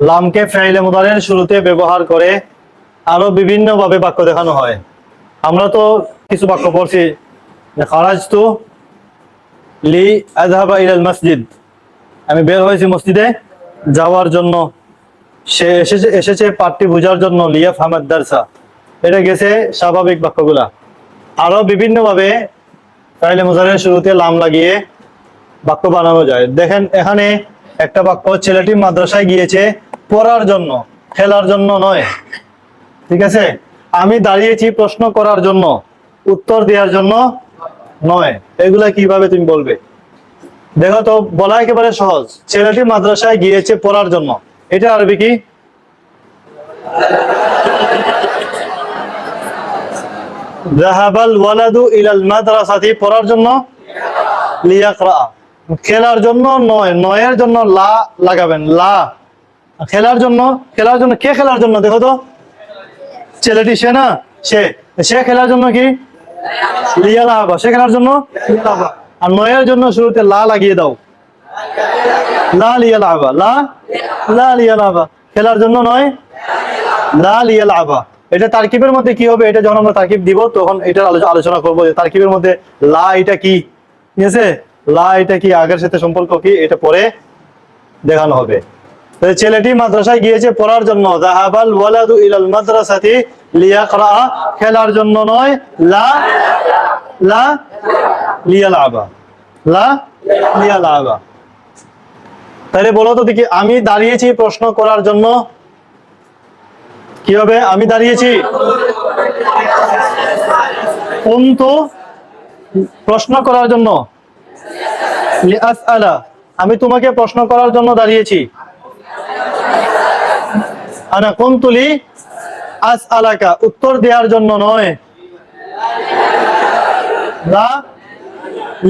লামকে ফাইলে মুদারির শুরুতে ব্যবহার করে আরো বিভিন্ন ভাবে বাক্য দেখানো হয়। আমরা তো কিছু বাক্য পড়ছি, খারাজতু লি আযহাবা ইলাল মসজিদ, আমি বের হয়েছি মসজিদে যাওয়ার জন্য। সে এসেছে পাঠটি বোঝার জন্য। লিয়া ফাহমাদ দারসা, এটা গেছে স্বাভাবিক বাক্যগুলা। আরো বিভিন্ন ভাবে ফাইলে মুদারির শুরুতে লাম লাগিয়ে বাক্য বানানো যায়। দেখেন এখানে একটা বাক্য, ছেলেটি মাদ্রাসায় গিয়েছে পড়ার জন্য, খেলার জন্য নয়। ঠিক আছে, আমি দাঁড়িয়েছি প্রশ্ন করার জন্য, উত্তর দেওয়ার জন্য নয়। এগুলা কিভাবে তুমি বলবে? দেখো তো, বলা একেবারে সহজ। ছেলেটি মাদ্রাসায় গিয়েছে পড়ার জন্য, এটা আরবি কি? যাহাবাল ওয়ালাদু ইলাল মাদ্রাসাতি, পড়ার জন্য। লিয়াকরা, খেলার জন্য নয়, নয়ের জন্য লা লাগাবেন, লা। খেলার জন্য, খেলার জন্য কে খেলার জন্য? দেখো তো, ছেলেটি, সে না, সে সে খেলার জন্য কি? লিয়ালাবা, সে খেলার জন্য লিয়ালাবা। আর নয়ের জন্য শুরুতে লা লাগিয়ে দাও, লা লিয়ালাবা, লা লা লিয়ালাবা, খেলার জন্য নয়, লা লিয়ালাবা। এটা তারকিবের মধ্যে কি হবে? এটা যখন আমরা তারকিব দিব তখন এটার আলোচনা করবো যে তারকিবের মধ্যে লা এটা কি, ঠিক আছে? লা এটা কি, আগের সাথে সম্পর্ক কি, এটা পরে দেখানো হবে। ছেলেটি মাদ্রাসায় গিয়েছে পড়ার জন্য। যাহাবাল ওয়ালাদু ইলাল মাদ্রাসাতি লিয়াকরা, খেলার জন্য নয়, লা লা লিয়ালাবা, লা লিয়ালাবা। তাহলে বলো তো দেখি, আমি দাঁড়িয়েছি প্রশ্ন করার জন্য, কি হবে? আমি দাঁড়িয়েছি কুনতু, প্রশ্ন করার জন্য। লিআসআলা, আমি তোমাকে প্রশ্ন করার জন্য দাঁড়িয়েছি। আনা কুনতু লি আসআলাকা, উত্তর দেওয়ার জন্য নয়। লা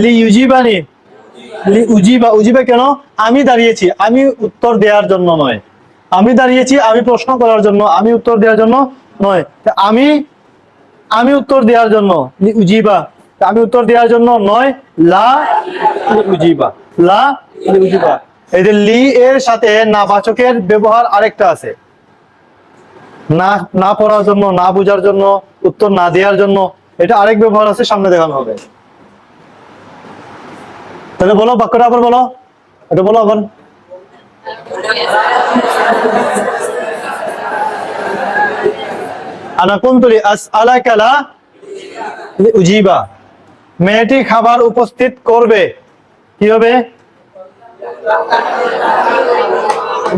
লি ইউজিবানি, লি উজিবা, উজিবা কেন? আমি দাঁড়িয়েছি, আমি উত্তর দেওয়ার জন্য নয়। আমি দাঁড়িয়েছি আমি প্রশ্ন করার জন্য, আমি উত্তর দেওয়ার জন্য নয়। আমি আমি উত্তর দেওয়ার জন্য, লি উজিবা, আমি উত্তর দেওয়ার জন্য নয়, লা লি উজিবা, লা লি উজিবা। এই যে লি এর সাথে না বাচকের ব্যবহার আরেকটা আছে, না না পড়ার জন্য, না বোঝার জন্য, উত্তর না দেওয়ার জন্য, এটা আরেক ব্যবহার আছে, সামনে দেখানো হবে। তাহলে বলো, বাক্যটা আবার বলো, এটা বলো আবার। আনা কুনতু লি আসআলাকা লা লি উজিবা, মেয়েটি খাবার উপস্থিত করবে, কি হবে?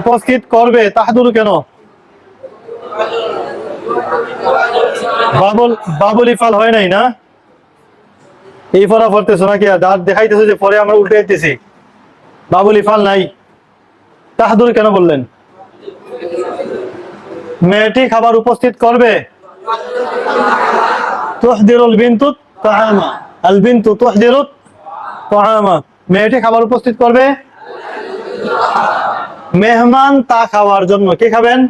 উপস্থিত করবে। তাহদুরু কেন? বাবুল, বাবুল ইফাল হয় নাই না? এই পড়া পড়তেছো নাকি? দাঁত দেখাইতেছো যে পরে আমরা উল্টে যেতেছি, বাবুল ইফাল নাই। তাহদুরু কেন বললেন? মেয়েটি খাবার উপস্থিত করবে। তুহদিরুল বিনতু তাআমা, আল বিনতু তুহদিরু তাআমা, মেয়েটি খাবার উপস্থিত করবে। মেহমান তা খাওয়ার জন্য, কে খাবেন?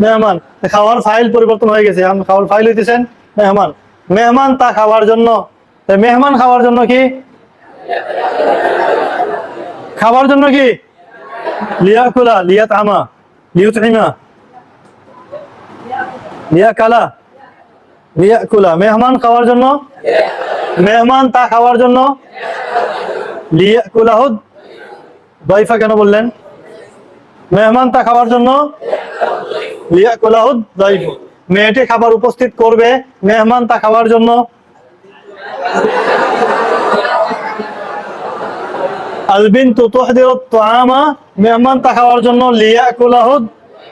মেহমান। খাওয়ার ফাইল পরিবর্তন হয়ে গেছে, এখন খাওয়ার ফাইল হইতেছেন মেহমান। মেহমান তা খাওয়ার জন্য, মেহমান খাওয়ার জন্য কি? খাবার জন্য কি? লিয়াকুলা, লিয়াতআমা, লিউতইমা, লিয়াকালা, লিয়াকুলা। মেহমান খাওয়ার জন্য, মেহমান তা খাওয়ার জন্য। লিয়াকুলাহু দাইফা কেন বললেন? মেহমান তা খাওয়ার জন্য। লিয়াকুলাহু দাইফ, মেয়েটি খাবার উপস্থিত করবে, মেহমান তা খাওয়ার জন্য। আল বিনতু তুহদিরু তাআমা, মেহমান তা খাওয়ার জন্য। লিয়াকুলাহু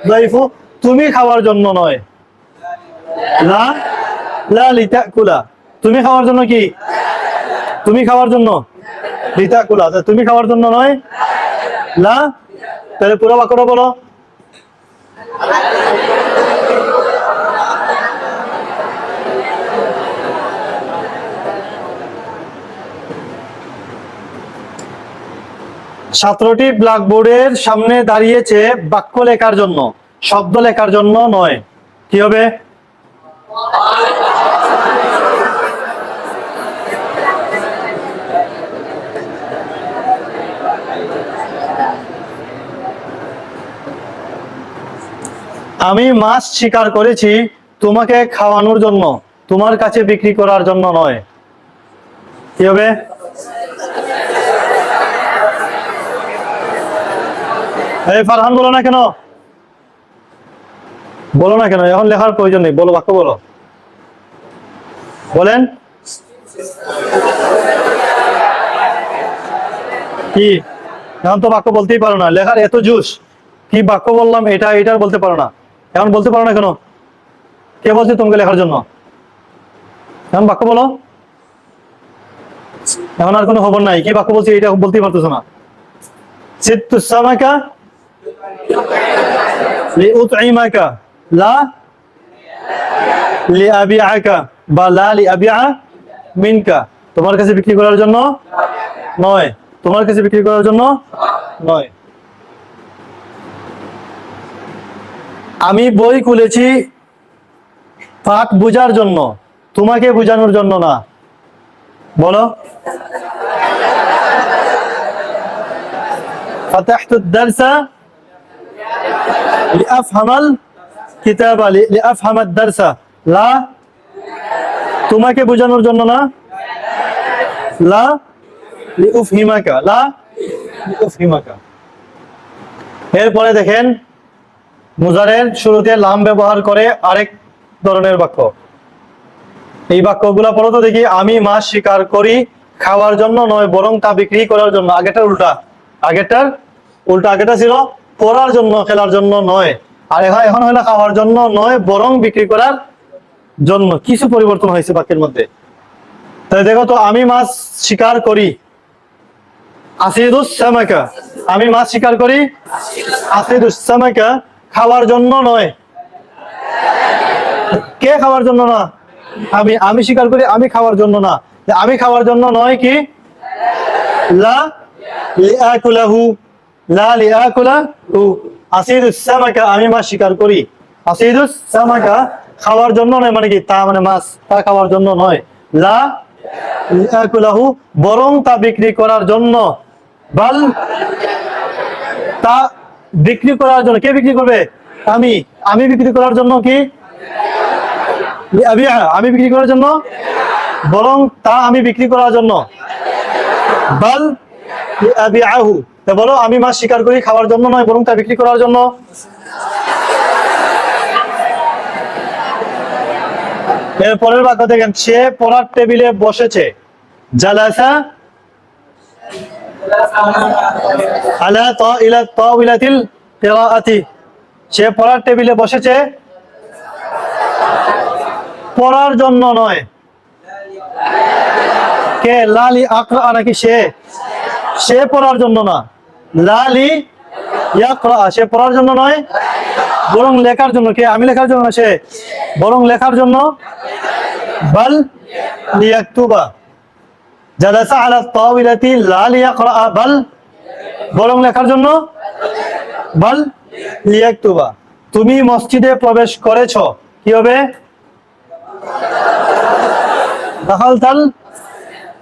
দাইফু, তুমি খাওয়ার জন্য নয়। লা লা লিতাকুলা, তুমি খাওয়ার জন্য কি? তুমি খাওয়ার জন্য। লিতাকুলা, তুমি খাওয়ার জন্য নয়, লা। তাহলে পুরো বাক্যটা বলো। ছাত্রটি ব্ল্যাকবোর্ডের সামনে দাঁড়িয়েছে বাক্য লেখার জন্য, শব্দ লেখার জন্য নয়। কি হবে? আমি মাছ শিকার করেছি তোমাকে খাওয়ানোর জন্য, তোমার কাছে বিক্রি করার জন্য নয়। কি হবে? এই ফারহান বলো না কেন, বলো না কেন, এখন লেখার প্রয়োজন নেই, বলো, বাক্য বলো, বলেন কি? এখন তো বাক্য বলতেই পারো না, লেখার এত জুস, কি বাক্য বললাম এটা এটার বলতে পারো না, এখন বলতে পারো না কেন? কে বলছে তোমাকে লেখার জন্য? এখন বাক্য বলো, এখন আর কোনো খবর নাই, কি বাক্য বলছি এটা বলতেই পারতেছো না। সিত্তু সামাকা লিউতঈমাকা লা লিআবিআকা, বা লা লিআবিআ মিনকা, তোমার কাছে বিক্রি করার জন্য নয়, তোমার কাছে বিক্রি করার জন্য নয়। আমি বই খুলেছি পাঠ বোঝার জন্য, তোমাকে বোঝানোর জন্য না। বলো, ফাতাহতু দারসা লিআফহামাল কিতাবা লিআফহামাদ দারসা লা, তোমাকে বোঝানোর জন্য না, লা লিউফহিমাকা, লা লিউফহিমাকা। এরপরে দেখেন মুজারের শুরুতে লাম ব্যবহার করে আরেক ধরনের বাক্য। এই বাক্যগুলা পড়ো তো দেখি। আমি মাছ শিকার করি খাওয়ার জন্য নয়, বরং তা বিক্রি করার জন্য। আগেরটার উল্টা, আগেরটার উল্টা, আগেরটা ছিল পড়ার জন্য, খেলার জন্য নয়, আর এখন হলো খাওয়ার জন্য নয়, বরং বিক্রি করার জন্য। কিছু পরিবর্তন হয়েছে বাক্যের মধ্যে। তাই দেখো তো, আমি মাছ শিকার করি, আসিদুস সামাকা, আমি মাছ শিকার করি, আসিদুস সামাকা, খাওয়ার জন্য নয়। কে খাওয়ার জন্য না? আমি শিকার করি, আমি খাওয়ার জন্য না। আমি খাওয়ার জন্য নয় কি? লা লিআকুলাহু, লা লিআকুলাহু। আসিদুস সামাকা, আমি মাছ শিকার করি, আসিদুস সামাকা, খাওয়ার জন্য নয়, মানে কি তা, মানে মাছ তা খাওয়ার জন্য নয়। লা লিআকুলাহু, বরং তা বিক্রি করার জন্য। বাল, তা বিক্রি করার জন্য। কে বিক্রি করবে? আমি। আমি বিক্রি করার জন্য কি? আমি বিক্রি করার জন্য, বরং তা আমি বিক্রি করার জন্য। বাল লিআবিআহু, বলো আমি মাছ শিকার করি খাওয়ার জন্য নয়, বরং তা বিক্রি করার জন্য। এর পরের বাক্য দেখেন, সে পড়ার টেবিলে বসেছে, জালাসা আলা তাওইলাতিল কিরাআতি, সে পড়ার টেবিলে বসেছে পড়ার জন্য নয়। কে? লালি আকরা, নাকি সে? সে পড়ার জন্য না, লালি ইয়াকরা, সে পড়ার জন্য নয়, বরং লেখার জন্য। কে? আমি লেখার জন্য না, সে, বরং লেখার জন্য। বাল লিয়াকতুবা, জালাসা আলা তাওইলাতি লা লিয়াকরা, বাল, বরং লেখার জন্য। বাল লিয়াকতুবা। তুমি মসজিদে প্রবেশ করেছো, কি হবে? দাখালতাল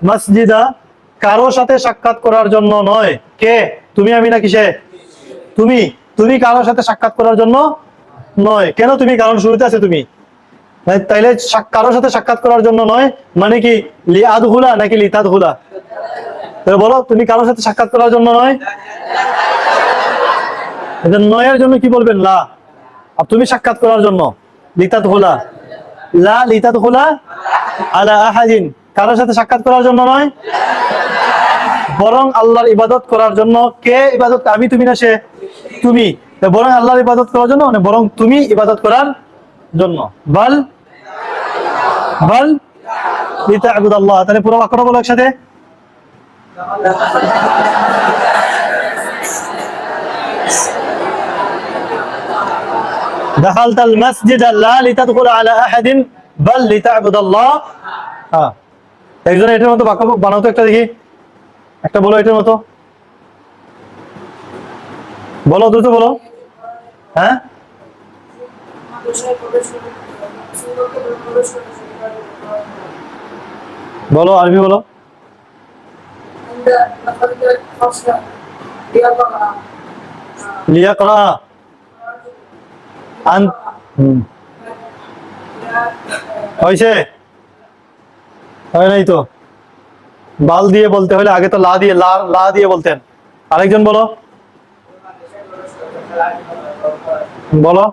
মসজিদা, কারো সাথে সাক্ষাৎ করার জন্য নয়। কে? তুমি, আমি নাকি সে? তুমি। তুমি কারোর সাথে সাক্ষাৎ করার জন্য নয়। কেন তুমি? কারণ শুরুতে আছে তুমি। তাইলে কারোর সাথে সাক্ষাৎ করার জন্য নয় মানে কি? লিআদহুলা নাকি লিতাদহুলা? তাহলে বলো, তুমি কারোর সাথে সাক্ষাৎ করার জন্য নয়। নয়ের জন্য কি বলবেন? লা। আর তুমি সাক্ষাৎ করার জন্য লিতাদহুলা, লা লিতাদহুলা আলা আহাদিন, কারোর সাথে সাক্ষাৎ করার জন্য নয়, বরং আল্লাহর ইবাদত করার জন্য। কে ইবাদত? আমি, তুমি না সে? তুমি। বরং আল্লাহর ইবাদত করার জন্য, মানে বরং তুমি ইবাদত করার জন্য। বাল, বাল লিতা'বুদাল্লাহ। তাহলে পুরো বাক্যটা বলো একসাথে। দাখালতাল মাসজিদা লা লিতাদখুলা আলা আহাদিন বাল লিতা'বুদাল্লাহ। হ্যাঁ, একজন এটার মতো বাক্য বানাও তো একটা দেখি, একটা বলো এটার মতো, বলো, দ্রুত বলো। হ্যাঁ, বলো, আরবি বলো। লিয়াকরা, আন হয়েছে? হয় নাই তো? বাল দিয়ে বলতে হলে আগে তো লা দিয়ে লা দিয়ে বলতেন। আরেকজন বলো বলো।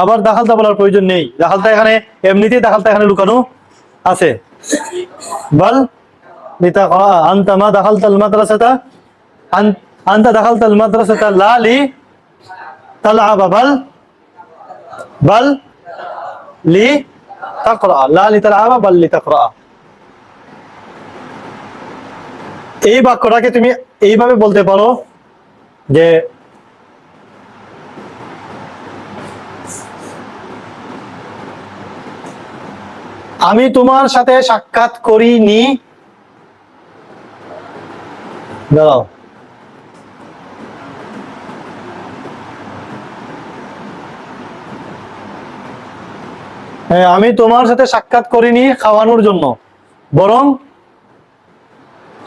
আবার দাখালতা বলার প্রয়োজন নেই, দাখালতা এখানে এমনিতেই দাখালতা এখানে লুকানো আছে। বল লিতাকরা আনতা মা দাখালতাল মাদ্রাসাতা আনতা দাখালতাল মাদ্রাসাতা লা লি তালআবা বল লি তাকরা লা লি তালআবা বল লি তাকরা। এই বাক্যটাকে তুমি এইভাবে বলতে পারো যে আমি তোমার সাথে সাক্ষাৎ করিনি, দাঁড়াও, হ্যাঁ আমি তোমার সাথে সাক্ষাৎ করিনি খাওয়ানোর জন্য, বরং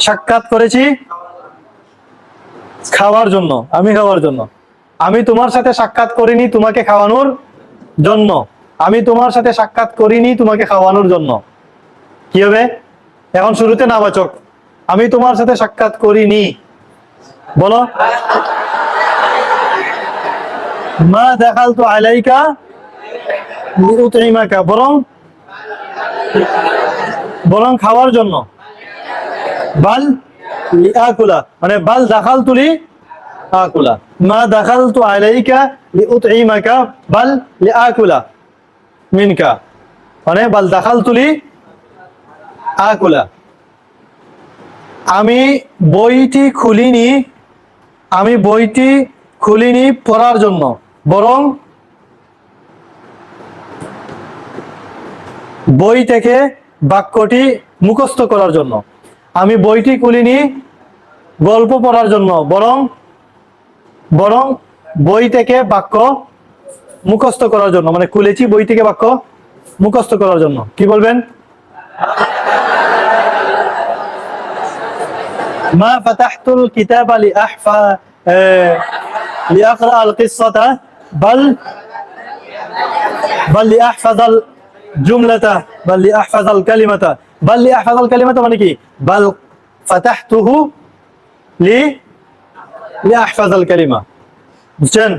সাক্ষাৎ করেছি খাওয়ার জন্য, আমি খাওয়ার জন্য। আমি তোমার সাথে সাক্ষাৎ করিনি তোমাকে খাওয়ানোর জন্য, আমি তোমার সাথে সাক্ষাৎ করিনি তোমাকে খাওয়ানোর জন্য। কি হবে এখন? শুরুতে নাবাচক, আমি তোমার সাথে সাক্ষাৎ করিনি, বলো মা দাখালতু আলাইকা লিউতইমাকা, বরং বরং খাওয়ার জন্য, বাল লিআকুলা মানে বাল দাখালতু লিআকুলা, মা দাখালতু আলাইকা লিউতইমাকা বাল লিআকুলা মিনকা, মানে বাল দাখালতু লিআকুলা। আমি বইটি খুলিনি, আমি বইটি খুলিনি পড়ার জন্য, বরং বই থেকে বাক্যটি মুখস্থ করার জন্য। আমি বইটি খুলিনি গল্প পড়ার জন্য, বরং বরং বই থেকে বাক্য মুখস্থ করার জন্য, মানে খুলেছি বই থেকে বাক্য মুখস্থ করার জন্য। কি বলবেন? মা ফাতাহতুল কিতাবা লিআকরা আল কিসসাতা বাল লিআহফাযাল জুমলাতা বাল লিআহফাযাল কালিমাতা, বাল লিআহফাযাল কালিমাতা মানে কি? বাল ফাতাহতুহু লিআহফাযাল কালিমা। বুঝছেন?